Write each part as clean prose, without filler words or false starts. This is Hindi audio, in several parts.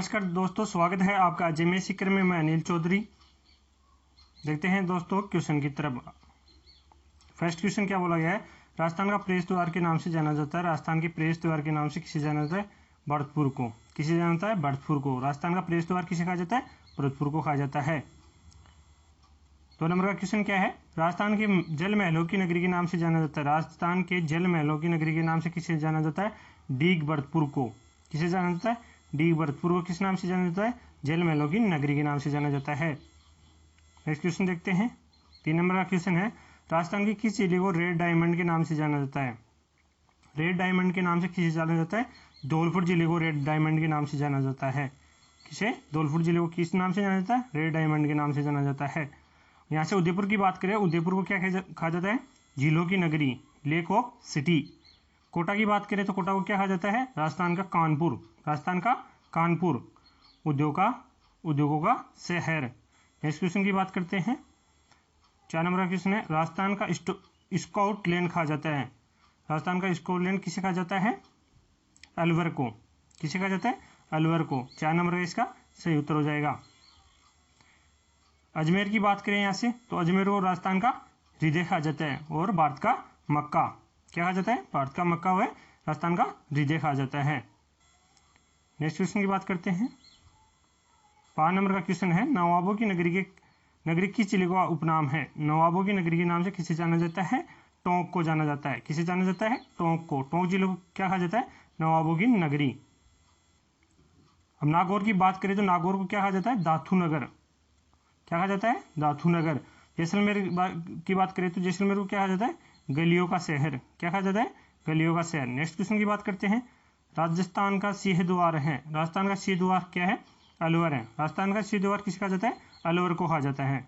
नमस्कार दोस्तों, स्वागत है आपका अजमेर सीकर में। मैं अनिल चौधरी। देखते हैं दोस्तों क्वेश्चन की तरफ। फर्स्ट क्वेश्चन क्या बोला गया है? राजस्थान का प्रवेश द्वार के नाम से जाना जाता है। राजस्थान के प्रवेश द्वार के नाम से किसे जाना जाता है? भरतपुर को। किसे जाना जाता है? भरतपुर को। राजस्थान का प्रवेश द्वार किसे कहा जाता है? भरतपुर को कहा जाता है। 2 नंबर का क्वेश्चन क्या है? राजस्थान के जल महलों की नगरी के नाम से जाना जाता है। राजस्थान के जल महलों की नगरी के नाम से किसे जाना जाता है? डीग भरतपुर को। किसे जाना जाता है? डीग भरतपुर को किस नाम से जाना जाता है? जल महलों की नगरी के नाम से जाना जाता है। नेक्स्ट क्वेश्चन देखते हैं। 3 नंबर का क्वेश्चन है, राजस्थान की किस जिले को रेड डायमंड के नाम से जाना जाता है? रेड डायमंड के नाम से किसे जाना जाता है? धौलपुर जिले को रेड डायमंड के नाम से जाना जाता है। किसे? धौलपुर जिले को किस नाम से जाना जाता है? रेड डायमंड के नाम से जाना जाता है। यहाँ से उदयपुर की बात करें, उदयपुर को क्या कहा जाता है? झीलों की नगरी, लेक ऑफ सिटी। कोटा की बात करें तो कोटा को क्या कहा जाता है? राजस्थान का कानपुर। राजस्थान का कानपुर, उद्योगों का शहर। नेक्स्ट क्वेश्चन की बात करते हैं। 4 नंबर का क्वेश्चन है, राजस्थान का स्कॉटलैंड कहा जाता है। राजस्थान का स्कॉटलैंड किसे कहा जाता है? अलवर को। किसे कहा जाता है? अलवर को। 4 नंबर का इसका सही उत्तर हो जाएगा। अजमेर की बात करें यहाँ से तो अजमेर को राजस्थान का हृदय कहा जाता है और भारत का मक्का। क्या कहा जाता है? भारत का मक्का व राजस्थान का हृदय कहा जाता है। नेक्स्ट क्वेश्चन की बात करते हैं। 5 नंबर का क्वेश्चन है, नवाबों की नगरी किस जिले का उपनाम है? नवाबों की नगरी के नाम से किसे जाना जाता है? टोंक को जाना जाता है। किसे जाना जाता है? टोंक को। टोंक जिले को क्या कहा जाता है? नवाबों की नगरी। अब नागौर की बात करें तो नागौर को क्या कहा जाता है? दाथू नगर। क्या कहा जाता है? दाथू नगर। जैसलमेर की बात करें तो जैसलमेर को क्या कहा जाता है? गलियों का शहर। क्या कहा जाता है? गलियों का शहर। नेक्स्ट क्वेश्चन की बात करते हैं। राजस्थान का सिंह द्वार है। राजस्थान का सिंह द्वार क्या है? अलवर है। राजस्थान का सिंह द्वार किसे कहा जाता है? अलवर को कहा जाता है।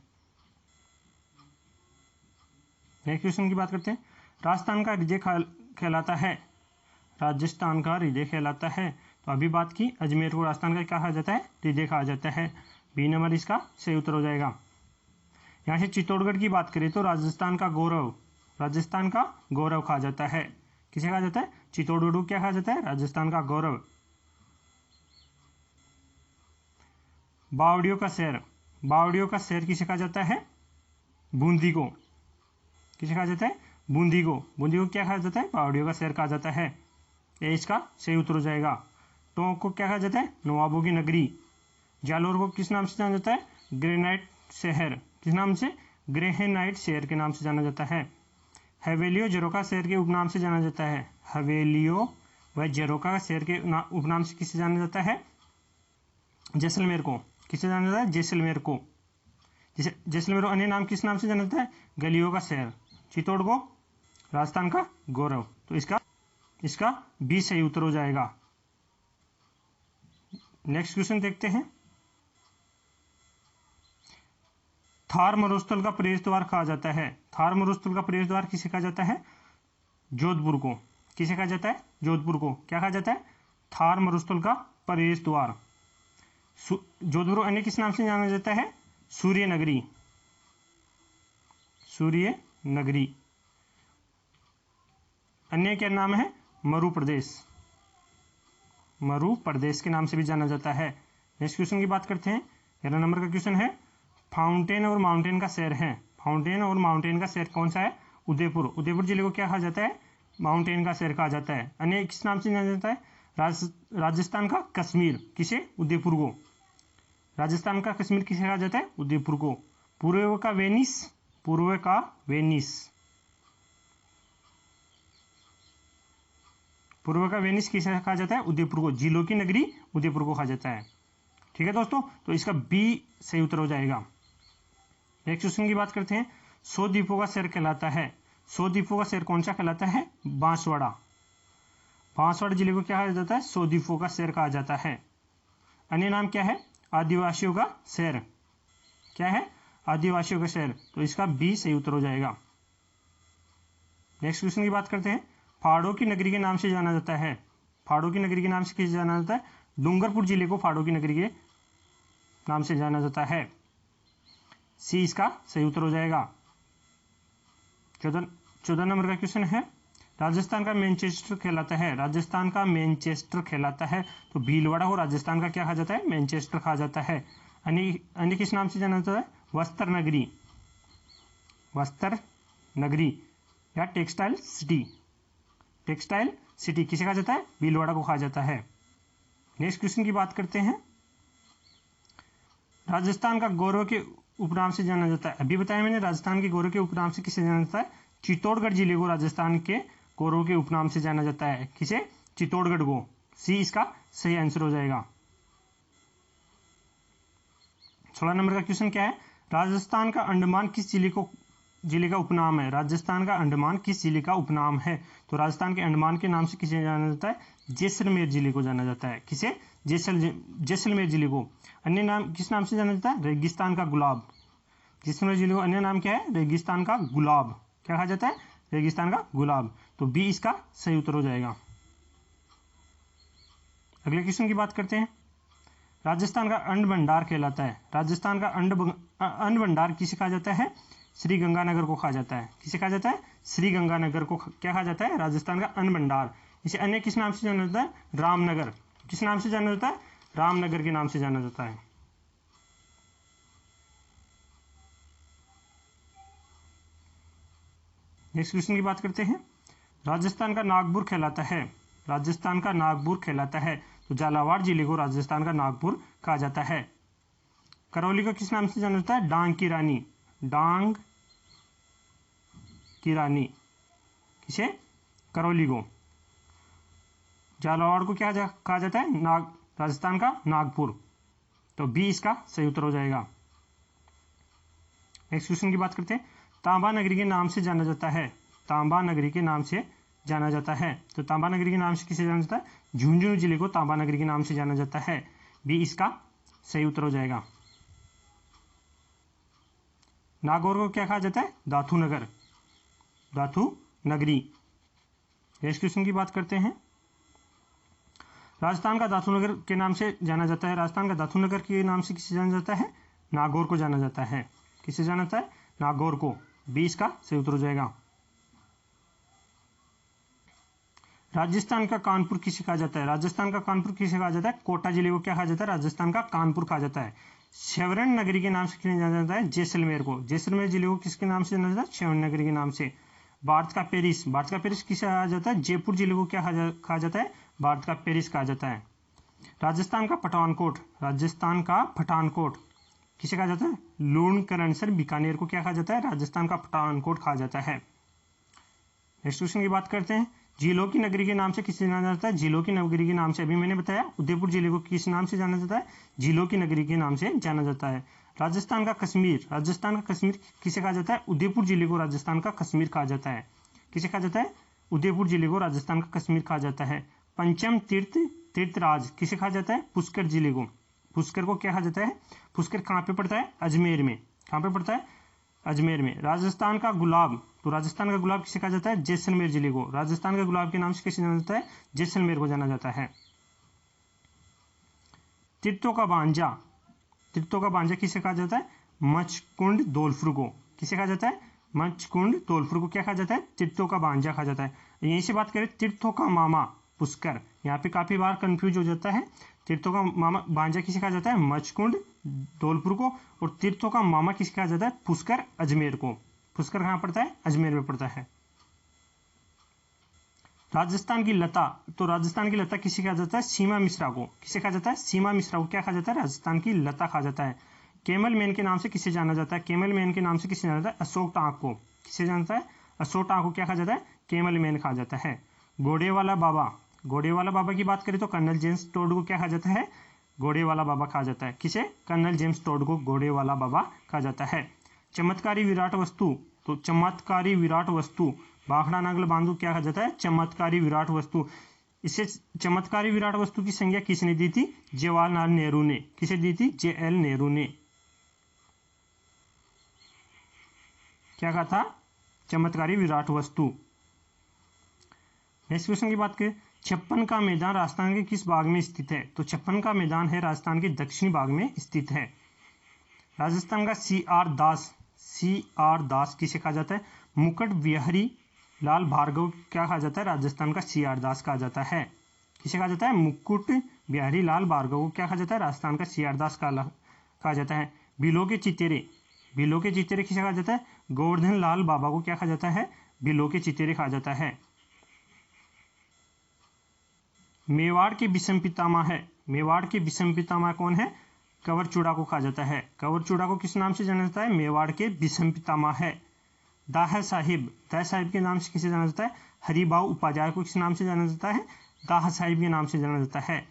नेक्स्ट क्वेश्चन की बात करते हैं। राजस्थान का हृदय कहलाता है। राजस्थान का हृदय कहलाता है। तो अभी बात की अजमेर को राजस्थान का क्या कहा जाता है? हृदय कहा जाता है। बी नंबर इसका सही उत्तर हो जाएगा। यहाँ से चित्तौड़गढ़ की बात करें तो राजस्थान का गौरव कहा जाता है। किसे कहा जाता है? चित्तौड़गढ़ को क्या कहा जाता है? राजस्थान का गौरव। बावड़ियों का शहर किसे कहा जाता है? बूंदी को। किसे कहा जाता है? बूंदी को क्या कहा जाता है? बावड़ियों का शहर कहा जाता है। ये इसका सही उत्तर हो जाएगा। टोंक को क्या कहा जाता है? नवाबों की नगरी। जालोर को किस नाम से जाना जाता है? ग्रेनाइट शहर। किस नाम से? ग्रेनाइट शहर के नाम से जाना जाता है। हवेलियो झरोखा शहर के उपनाम से जाना जाता है। हवेलियो व झरोखा शहर के उपनाम से किसे जाना जाता है? जैसलमेर को। किसे जाना जाता है? जैसलमेर को। जैसलमेर को अन्य नाम किस नाम से जाना जाता है? गलियों का शहर। चित्तौड़ को राजस्थान का गौरव। तो इसका बी सही उत्तर हो जाएगा। नेक्स्ट क्वेश्चन देखते हैं। थार मरुस्थल का प्रवेश द्वार कहा जाता है। थार मरुस्थल का प्रवेश द्वार किसे कहा जाता है? जोधपुर को। किसे कहा जाता है? जोधपुर को। क्या कहा जाता है? थार मरुस्थल का प्रवेश द्वार। जोधपुर को अन्य किस नाम से जाना जाता है? सूर्य नगरी। अन्य क्या नाम है? मरु प्रदेश के नाम से भी जाना जाता है। नेक्स्ट क्वेश्चन की बात करते हैं। 11 नंबर का क्वेश्चन है, फाउंटेन और माउंटेन का शहर है। फाउंटेन और माउंटेन का शहर कौन सा है? उदयपुर जिले को क्या कहा जाता है? माउंटेन का शहर कहा जाता है। अन्य किस नाम से जाना जाता है? राजस्थान का कश्मीर। किसे? उदयपुर को। राजस्थान का कश्मीर किसे कहा जाता है? उदयपुर को। पूर्व का वेनिस किसे कहा जाता है? उदयपुर को। झीलों की नगरी उदयपुर को कहा जाता है। ठीक है दोस्तों, तो इसका बी सही उत्तर हो जाएगा। नेक्स्ट क्वेश्चन की बात करते हैं। 100 द्वीपों का शहर कहलाता है। 100 द्वीपों का शहर कौन सा कहलाता है? बांसवाड़ा जिले को क्या कहा जाता है? 100 द्वीपों का शहर कहा जाता है। अन्य नाम क्या है? आदिवासियों का शहर। क्या है? आदिवासियों का शहर। तो इसका बी सही उत्तर हो जाएगा। नेक्स्ट क्वेश्चन की बात करते हैं। फाड़ों की नगरी के नाम से जाना जाता है। फाड़ों की नगरी के नाम से किसे जाना जाता है? डूंगरपुर जिले को फाड़ों की नगरी के नाम से जाना जाता है। सी इसका सही उत्तर हो जाएगा। 14 नंबर का क्वेश्चन है, राजस्थान का मैनचेस्टर कहलाता है, राजस्थान का मैनचेस्टर कहलाता है। तो भीलवाड़ा को राजस्थान का क्या कहा जाता है, मैनचेस्टर कहा जाता है। अन्य किस नाम से जाना जाता है, वस्त्र नगरी, वस्त्र नगरी या टेक्सटाइल सिटी, टेक्सटाइल सिटी किसे कहा जाता है, भीलवाड़ा को कहा जाता है। नेक्स्ट क्वेश्चन की बात करते हैं। राजस्थान का गौरव के उपनाम से जाना जाता है, अभी बताया मैंने, राजस्थान के गौरव के उपनाम से किसे जाना जाता है, चित्तौड़गढ़ जिले को राजस्थान के गौरव के उपनाम से जाना जाता है। किसे, चित्तौड़गढ़ को। सी इसका सही आंसर हो जाएगा। 16 नंबर का क्वेश्चन क्या है, राजस्थान का अंडमान किस जिले का उपनाम है, राजस्थान का अंडमान किस जिले का उपनाम है। तो राजस्थान के अंडमान के नाम से किसे जाना जाता है, जैसलमेर जिले को जाना जाता है। किसे, जैसलमेर जिले को। अन्य नाम किस नाम से जाना जाता है, रेगिस्तान का गुलाब। जैसलमेर जिले को अन्य नाम क्या है, रेगिस्तान का गुलाब। क्या कहा जाता है, रेगिस्तान का गुलाब। तो बी इसका सही उत्तर हो जाएगा। अगले क्वेश्चन की बात करते हैं। राजस्थान का अन्न भंडार कहलाता है, राजस्थान का अन्न भंडार किसे कहा जाता है, श्री गंगानगर को कहा जाता है। किसे कहा जाता है, श्री गंगानगर को क्या कहा जाता है, राजस्थान का अन्न भंडार। इसे अन्य किस नाम से जाना जाता है, रामनगर। किस नाम से जाना जाता है, रामनगर के नाम से जाना जाता है। नेक्स्ट क्वेश्चन की बात करते हैं। राजस्थान का नागपुर कहलाता है, राजस्थान का नागपुर कहलाता है। तो झालावाड़ जिले को राजस्थान का नागपुर कहा जाता है। करौली को किस नाम से जाना जाता है, डांग की रानी, डांग की रानी। किसे, करौली को। झालावाड़ को क्या कहा जाता है, राजस्थान का नागपुर। तो बी इसका सही उत्तर हो जाएगा। नेक्स्ट क्वेश्चन की बात करते हैं। तांबा नगरी के नाम से जाना जाता है, तांबा नगरी के नाम से जाना जाता है। तो तांबा नगरी के नाम से किसे जाना जाता है, झुंझुनू जिले को तांबा नगरी के नाम से जाना जाता है। बी इसका सही उत्तर हो जाएगा। नागौर को क्या कहा जाता है, दाथू नगर, दाथू नगरी। नेक्स्ट क्वेश्चन की बात करते हैं। राजस्थान का दाथू नगर के नाम से जाना जाता है, राजस्थान का दाथू नगर के नाम से किसे जाना जाता है, नागौर को जाना जाता है। किसे जाना जाता है, नागौर को। 20 का सही उत्तर हो जाएगा। राजस्थान का कानपुर किसे कहा जाता है, राजस्थान का कानपुर किसे कहा जाता है, कोटा जिले को क्या कहा जाता है, राजस्थान का कानपुर कहा जाता है। श्रवण नगरी के नाम से किसे जाना जाता है, जैसलमेर को। जैसलमेर जिले को किसके नाम से जाना जाता है, श्रवण नगरी के नाम से। भारत का पेरिस, भारत का पेरिस किसे कहा जाता है, जयपुर जिले को क्या कहा जाता है, भारत का पेरिस कहा जाता है। राजस्थान का पठानकोट, राजस्थान का पठानकोट किसे कहा जाता है, लूणकरणसर बीकानेर को क्या कहा जाता है, राजस्थान का पठानकोट कहा जाता है। नेक्स्ट क्वेश्चन की बात करते हैं। झीलों की नगरी के नाम से किसे जाना जाता है, झीलों की नगरी के नाम से अभी मैंने बताया उदयपुर जिले को किस नाम से जाना जाता है, झीलों की नगरी के नाम से जाना जाता है। राजस्थान का कश्मीर, राजस्थान का कश्मीर किसे कहा जाता है, उदयपुर जिले को राजस्थान का कश्मीर कहा जाता है। किसे कहा जाता है, उदयपुर जिले को राजस्थान का कश्मीर कहा जाता है। पंचम तीर्थराज किसे कहा जाता है, पुष्कर जिले को। पुष्कर को क्या कहा जाता है, पुष्कर कहाँ पे पड़ता है, अजमेर में। कहाँ पे पड़ता है, अजमेर में। राजस्थान का गुलाब, तो राजस्थान का गुलाब किसे कहा जाता है, जैसलमेर जिले को। राजस्थान का गुलाब के नाम से किसे जाना जाता है, जैसलमेर को जाना जाता है। तीर्थों का भांजा, तीर्थों का भांजा किसे कहा जाता है, मचकुंड धौलपुर को। किसे कहा जाता है, मचकुंड धौलपुर को क्या कहा जाता है, तीर्थों का भांजा कहा जाता है। यहीं से बात करें तीर्थों का मामा पुष्कर, यहाँ पे काफी बार कंफ्यूज हो जाता है। तीर्थों का मामा भांजा किसे कहा जाता है, मचकुंड धौलपुर को। और तीर्थों का मामा किसे कहा जाता है, पुष्कर अजमेर को। पुष्कर कहाँ पड़ता है, अजमेर में पड़ता है। राजस्थान की लता, तो राजस्थान की लता किसे कहा जाता है, सीमा मिश्रा को। किसे कहा जाता है, सीमा मिश्रा को क्या कहा जाता है, राजस्थान की लता कहा जाता है। कैमल मैन के नाम से किसे जाना जाता है, कैमल मैन के नाम से किसे जाना जाता है, अशोक टांक को। किसे जानता है, अशोक टांक को क्या कहा जाता है, कैमल मैन कहा जाता है। घोड़ेवाला बाबा, घोड़ेवाला बाबा की बात करें तो कर्नल जेम्स टोड को क्या कहा जाता है, घोड़ेवाला बाबा कहा जाता है। किसे, कर्नल जेम्स टोड को घोड़ेवाला बाबा कहा जाता है। चमत्कारी विराट वस्तु, तो चमत्कारी विराट वस्तु भाखड़ा नागल बांधू क्या कहा जाता है, चमत्कारी विराट वस्तु। इसे चमत्कारी विराट वस्तु की संज्ञा किसने दी थी, जवाहरलाल नेहरू ने। किसे दी थी, JL नेहरू ने। क्या कहा था, चमत्कारी विराट वस्तु। नेक्स्ट क्वेश्चन की बात करें। 56 का मैदान राजस्थान के किस भाग में स्थित है, तो 56 का मैदान है राजस्थान के दक्षिणी भाग में स्थित है। राजस्थान का CR दास, CR दास किसे कहा जाता है, मुकुट बिहारी लाल भार्गव को क्या कहा जाता है? राजस्थान का सी आर दास कहा जाता है। किसे कहा जाता है? मुकुट बिहारी लाल भार्गव को क्या कहा जाता है? राजस्थान का सी आर दास कहा जाता है। बिलो के चितेरे, बिलो के चितेरे किसे कहा जाता है? गोवर्धन लाल बाबा को क्या कहा जाता है? बिलो के चितेरे कहा जाता है। मेवाड़ के विषम पितामह है, मेवाड़ के विषम पितामह कौन है? कंवरचूड़ा को कहा जाता है। कंवरचूड़ा को किस नाम से जाना जाता है? मेवाड़ के विषम पितामह है। दाह साहिब, दाह साहिब के नाम से किसे जाना जाता है? हरिभाऊ उपाध्याय को किस नाम से जाना जाता है? दाह साहिब के नाम से जाना जाता है।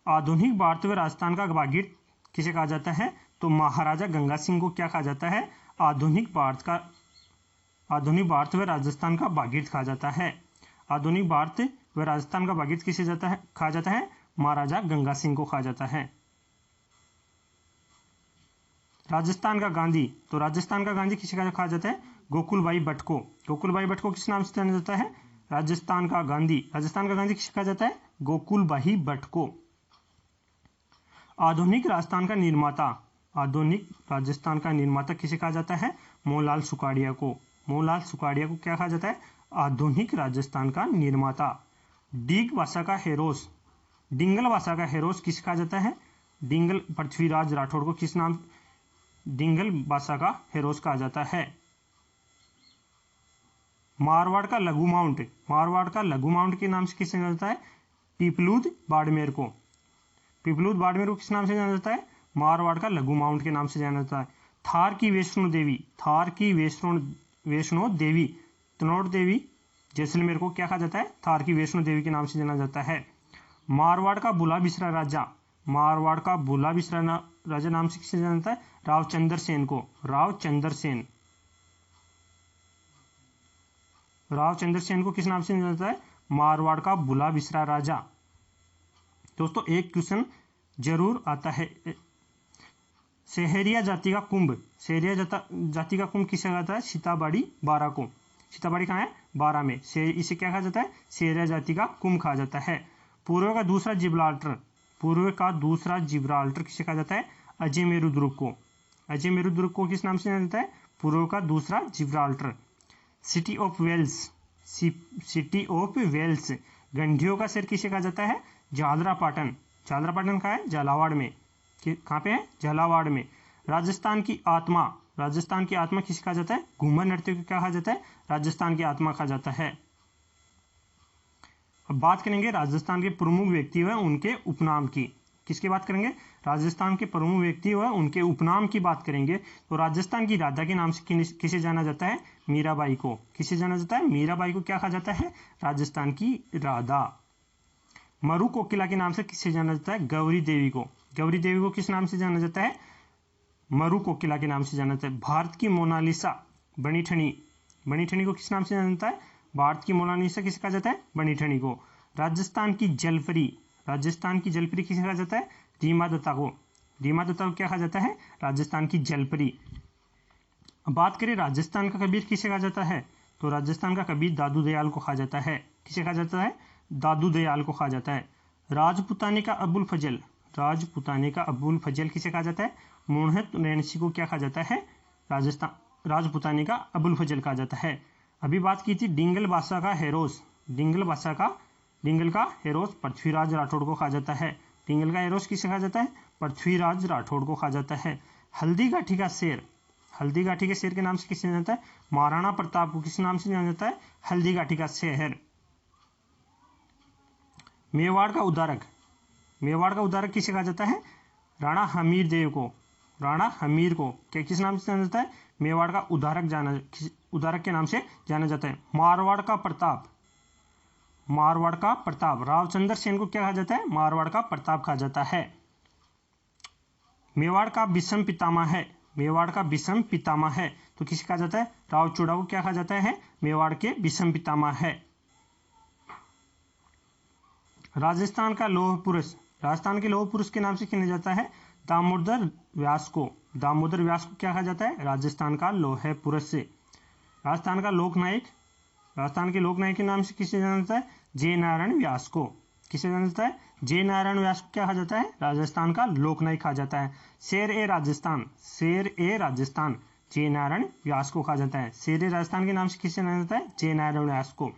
आधुनिक भारत व राजस्थान का भागीरथ किसे कहा जाता है? तो महाराजा गंगा सिंह को क्या कहा जाता है? आधुनिक भारत व राजस्थान का भागीरथ कहा जाता है। आधुनिक भारत व राजस्थान का भागीरथ किसे कहा जाता है? महाराजा गंगा सिंह को कहा जाता है। राजस्थान का गांधी, तो राजस्थान का गांधी किसे कहा जाता है? गोकुलभाई भट्ट को। गोकुलभाई भट्ट को किस नाम से जाना जाता है? राजस्थान का गांधी। राजस्थान का गांधी किसे कहा जाता है? गोकुलभाई भट्ट को। आधुनिक राजस्थान का निर्माता, आधुनिक राजस्थान का निर्माता किसे कहा जाता है? मोहनलाल सुखाड़िया को। मोहनलाल सुखाड़िया को क्या कहा जाता है? आधुनिक राजस्थान का निर्माता। डीग भाषा का हेरोस, डिंगल भाषा का हेरोस किसे कहा जाता है? डिंगल पृथ्वीराज राठौड़ को किस नाम, डिंगल भाषा का हेरोस कहा जाता है। मारवाड़ का लघु माउंट, मारवाड़ का लघु माउंट के नाम से किसे जाना जाता है? पीपलूद बाड़मेर को। पीपलूद बाड़मेर को किस नाम से जाना जाता है? मारवाड़ का लघु माउंट के नाम से जाना जाता है। थार की वैष्णो देवी, थार की वैष्णो देवी तनोट देवी जैसलमेर को क्या कहा जाता है? थार की वैष्णो देवी के नाम से जाना जाता है। मारवाड़ का बुला बिसरा राजा, मारवाड़ का बुला बिसरा राजा नाम से किसे जाना जाता है? रावचंद्र सेन को। रावचंद्र सेन, रावचंद्र सेन को किस नाम से जाना जाता है? मारवाड़ का बुला बिसरा राजा। दोस्तों एक क्वेश्चन जरूर आता है, सहरिया जाति का कुंभ, सहरिया जाति का कुंभ किसे कहा जाता है? सीताबाड़ी बारा को। सीताबाड़ी कहाँ है? बारा में। इसे क्या कहा जाता है? सहरिया जाति का कुंभ कहा जाता है। पूर्व का दूसरा जिब्राल्टर, पूर्व का दूसरा जिब्राल्टर किसे कहा जाता है? अजय मेरू दुर्ग को। अजय मेरू दुर्ग को किस नाम से जाना जाता है? पूर्व का दूसरा Gibraltar. City of wells, city of wells, गंडियों का शहर किसे कहा जाता है? झालरापाटन। झालरापाटन कहाँ है? झालावाड़ में। कहाँ पे है? झालावाड़ में। राजस्थान की आत्मा, राजस्थान की आत्मा किसे कहा जाता है? घूमर नृत्य को क्या कहा जाता है? राजस्थान की आत्मा कहा जाता है। अब बात करेंगे राजस्थान के प्रमुख व्यक्ति व उनके उपनाम की। किसकी बात करेंगे? राजस्थान के प्रमुख व्यक्ति व उनके उपनाम की बात करेंगे। तो राजस्थान की राधा के नाम से किसे जाना जाता है? मीराबाई को। किसे जाना जाता है? मीराबाई को क्या कहा जाता है? राजस्थान की राधा। मरु कोकिला के नाम से किसे जाना जाता है? गौरी देवी को। गौरी देवी को किस नाम से जाना जाता है? मरु कोकिला के नाम से जाना जाता है। भारत की मोनालिसा बनी ठनी, बनी ठनी को किस नाम से जाना जाता है? भारत की मोनालिसा किसे कहा जाता है? बनी ठनी को। राजस्थान की जलपरी, राजस्थान की जलपरी किसे कहा जाता है? रीमा दत्ता को। रीमा दत्ता को क्या कहा जाता है? राजस्थान की जलपरी। अब बात करें राजस्थान का कबीर किसे कहा जाता है? तो राजस्थान का कबीर दादू दयाल को कहा जाता है। किसे कहा जाता है? दादू दयाल को कहा जाता है। राजपुताने का अबुल फजल, राजपुताने का अबुल फजल किसे कहा जाता है? मोहम्मद नैनसी को क्या कहा जाता है? राजस्थान राजपुताने का अबुल फजल कहा जाता है। अभी बात की थी डिंगल भाषा का हेरोस, डिंगल भाषा का, डिंगल का हेरोस पृथ्वीराज राठौड़ को कहा जाता है। डिंगल का हेरोस किसे कहा जाता है? पृथ्वीराज राठौड़ को कहा जाता है। हल्दी घाटी का शेर, हल्दी घाटी के शेर के नाम से किसे जाना जाता है? महाराणा प्रताप को किस नाम से जाना जाता है? हल्दी घाटी का शेर। मेवाड़ का उद्धारक, मेवाड़ का उद्धारक किसे कहा जाता है? राणा हमीर देव को। राणा हमीर को क्या किस नाम से जाना जाता है? मेवाड़ का उद्धारक के नाम से जाना जाता है। मारवाड़ का प्रताप, मारवाड़ का प्रताप, रावचंद्र सेन को क्या कहा जाता है? मारवाड़ का प्रताप कहा जाता है। मेवाड़ का विषम पितामह है, मेवाड़ का विषम पितामह है, तो किसे कहा जाता है? रावचूड़ा को क्या कहा जाता है? मेवाड़ के विषम पितामह है। राजस्थान का लौह पुरुष, राजस्थान के लौह पुरुष के नाम से किया जाता है? दामोदर व्यास को। दामोदर व्यास को क्या कहा जाता है? राजस्थान का लौह पुरुष से। राजस्थान का लोकनायक, राजस्थान के लोकनायक के नाम से किसे जाना जाता है? जय नारायण व्यास को। किसे जाना जाता है? जय नारायण व्यास को क्या कहा जाता है? राजस्थान का लोकनायक कहा जाता है। शेर ए राजस्थान, शेर ए राजस्थान जय नारायण व्यास को कहा जाता है। शेर राजस्थान के नाम से किसे जाना जाता है? जय नारायण व्यास को।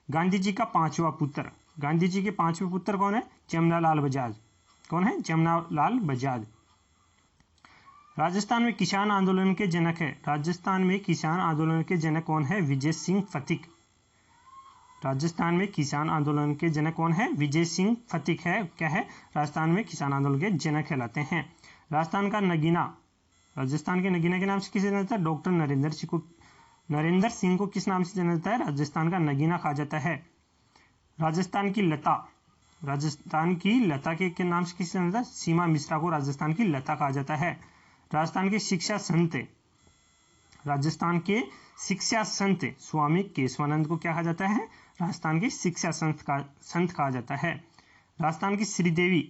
गांधी जी का 5वां पुत्र, गांधी जी के 5वें पुत्र कौन है? जमनालाल बजाज। कौन है? जमनालाल बजाज। राजस्थान में किसान आंदोलन के जनक है, राजस्थान में किसान आंदोलन के जनक कौन है? विजय सिंह फतीक। राजस्थान में किसान आंदोलन के जनक कौन है? विजय सिंह फतीक है। क्या है? राजस्थान में किसान आंदोलन के जनक कहलाते हैं। राजस्थान का नगीना, राजस्थान के नगीना के नाम से किसे जाना जाता है? डॉक्टर नरेंद्र सिंह को किस नाम से जाना जाता है? राजस्थान का नगीना कहा जाता है। राजस्थान की लता, राजस्थान की लता के नाम से किसे जाना जाता है? सीमा मिश्रा को राजस्थान की लता कहा जाता है। राजस्थान के शिक्षा संत, राजस्थान के शिक्षा संत स्वामी केशवानंद को क्या कहा जाता है? राजस्थान के शिक्षा संत कहा जाता है। राजस्थान की श्रीदेवी,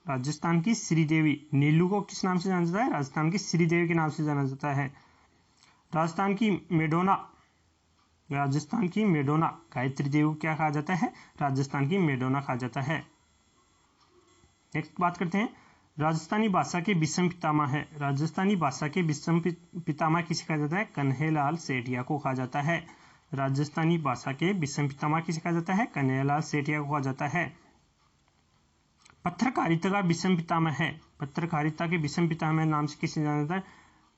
राजस्थान की श्रीदेवी नीलू को किस नाम से जाना जाता है? राजस्थान की श्रीदेवी के नाम से जाना जाता है। राजस्थान की मेडोना, राजस्थान की मेडोना गायत्री देवी को क्या कहा जाता है? राजस्थान की मेडोना कहा जाता है। नेक्स्ट बात करते हैं, राजस्थानी भाषा के विषम पितामह है, राजस्थानी भाषा के विषम पितामह किसे कहा जाता है? कन्हैयालाल सेठिया को कहा जाता है। राजस्थानी भाषा के विषम पितामह किसे कहा जाता है? कन्हैयालाल सेठिया को कहा जाता है। पत्रकारिता का विषम पितामह है, पत्रकारिता के विषम पितामह नाम से किसे जाना जाता है?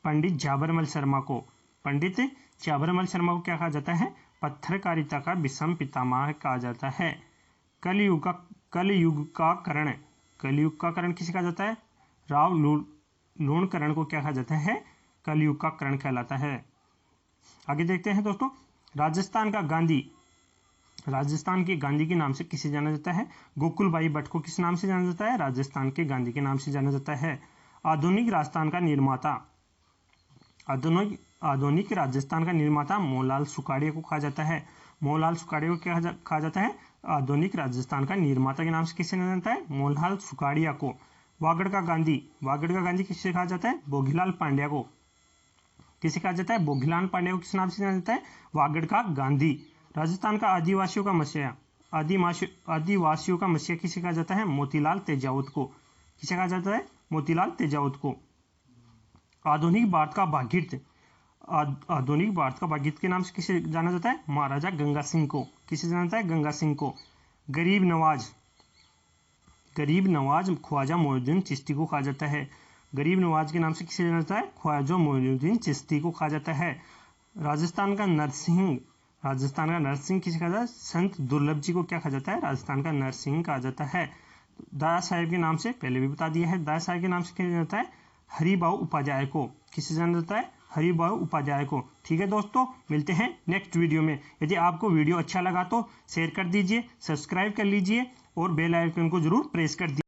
पंडित झाबरमल शर्मा को। पंडित झाबरमल शर्मा को क्या कहा जाता है? पत्रकारिता का विषम पितामह कहा जाता है। कलयुग का करण, कलयुग का करण किसे कहा जाता है? राव लूणकरण को क्या कहा जाता है? कलयुग का करण कहलाता है। आगे देखते हैं दोस्तों, राजस्थान का गांधी, राजस्थान के गांधी के नाम से किसे जाना जाता है? गोकुलभाई भट्ट को किस नाम से जाना जाता है? राजस्थान के गांधी के नाम से जाना जाता है। आधुनिक राजस्थान का निर्माता, आधुनिक राजस्थान का निर्माता मोहनलाल सुखाड़िया को कहा जाता है। मोहनलाल सुखाड़िया को क्या कहा जाता है? आधुनिक राजस्थान का निर्माता के नाम से किसे जाना जाता है? मोहनलाल सुखाड़िया को। वागड़ का गांधी, वागड़ का गांधी किसे कहा जाता है? भोगीलाल पांड्या को। किसे कहा जाता है? भोगीलाल पांड्या को किस नाम से जाना जाता है? वागड़ का गांधी। राजस्थान का आदिवासियों का मसीहा, आदिवासियों का मसीहा किसे कहा जाता है? मोतीलाल तेजावत को। किसे कहा जाता है? मोतीलाल तेजावत को। आधुनिक भारत का भागीरथ, आधुनिक भारत का भागीरथ के नाम से किसे जाना जाता है? महाराजा गंगा सिंह को। किसे जाना जाता है? गंगा सिंह को। गरीब नवाज, गरीब नवाज ख्वाजा मोइनुद्दीन चिश्ती को कहा जाता है। गरीब नवाज के नाम से किसे जाना जाता है? ख्वाजा मोइनुद्दीन चिश्ती को कहा जाता है। राजस्थान का नरसिंह, राजस्थान का नरसिंह किसे कहा जाता है? संत दुर्लभ जी को क्या कहा जाता है? राजस्थान का नरसिंह कहा जाता है। दादा साहेब के नाम से पहले भी बता दिया है, दादा साहेब के नाम से क्या जाता है? हरिभाऊ उपाध्याय को। किसे जाना जाता है? हरिभाऊ उपाध्याय को। ठीक है दोस्तों, मिलते हैं नेक्स्ट वीडियो में। यदि आपको वीडियो अच्छा लगा तो शेयर कर दीजिए, सब्सक्राइब कर लीजिए और बेल आइकन को जरूर प्रेस कर दीजिए।